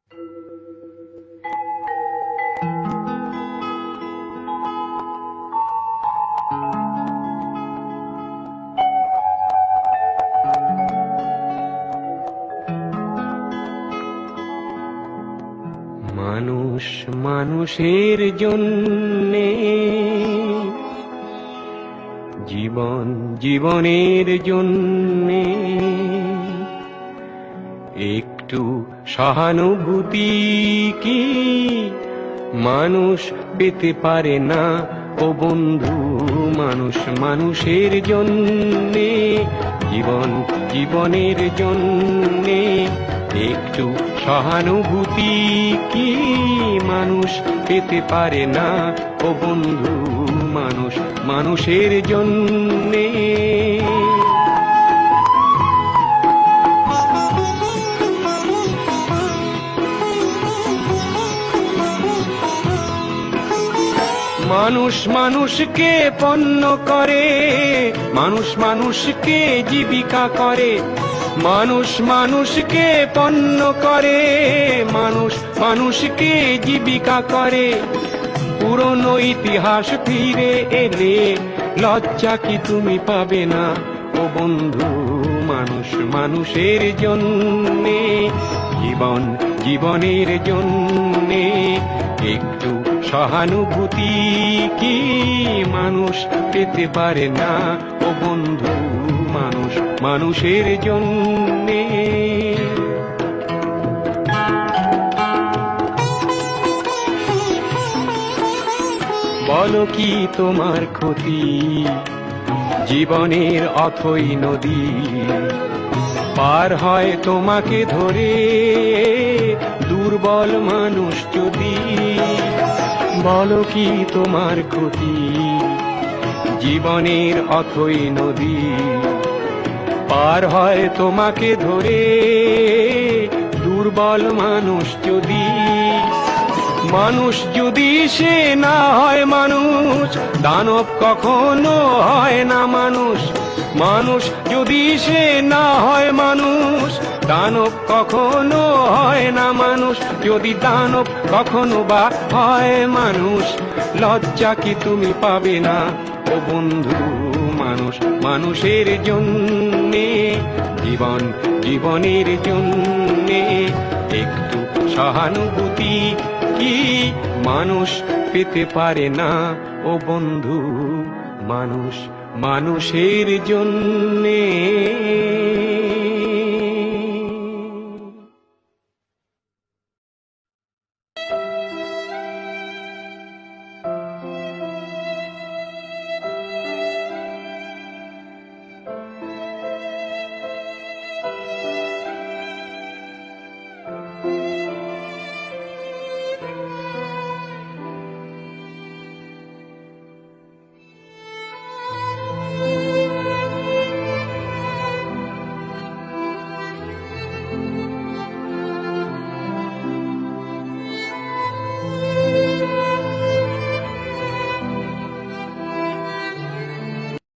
মানুষ মানুষের জন্যে, জীবন জীবনের জন্যে একটু সহানুভূতি কি মানুষ পেতে পারে না? ও বন্ধু, মানুষ মানুষের জন্যে, জীবন জীবনের জন্যে একটু সহানুভূতি কি মানুষ পেতে পারে না? ও বন্ধু, মানুষ মানুষের জন্যে। মানুষ মানুষকে পণ্য করে, মানুষ মানুষকে জীবিকা করে, মানুষ মানুষকে পণ্য করে, মানুষ মানুষকে জীবিকা করে। পুরনো ইতিহাস ফিরে এলে লজ্জা কি তুমি পাবে না? ও বন্ধু, মানুষ মানুষের জন্যে, জীবন জীবনের জন্যে একটু সহানুভূতি কি মানুষ পেতে পারে না? ও বন্ধু, মানুষ মানুষের জন্যে। বলো কি তোমার ক্ষতি? জীবনের অথই নদী পার হয় তোমাকে ধরে দুর্বল মানুষ যদি। বলো কি তোমার ক্ষতি? জীবনের অথই নদী পার হয় তোমাকে ধরে দুর্বল মানুষ যদি। মানুষ যদি সে না হয় মানুষ, দানব কখনো হয় না মানুষ। মানুষ যদি সে না হয় মানুষ, দানব কখনো হয় না মানুষ। যদি দানব কখনো বা হয় মানুষ, লজ্জা কি তুমি পাবে না? ও বন্ধু, মানুষ মানুষের জন্যে, জীবন জীবনের জন্যে একটু সহানুভূতি কি মানুষ পেতে পারে না? ও বন্ধু, মানুষ মানুষের জন্যে।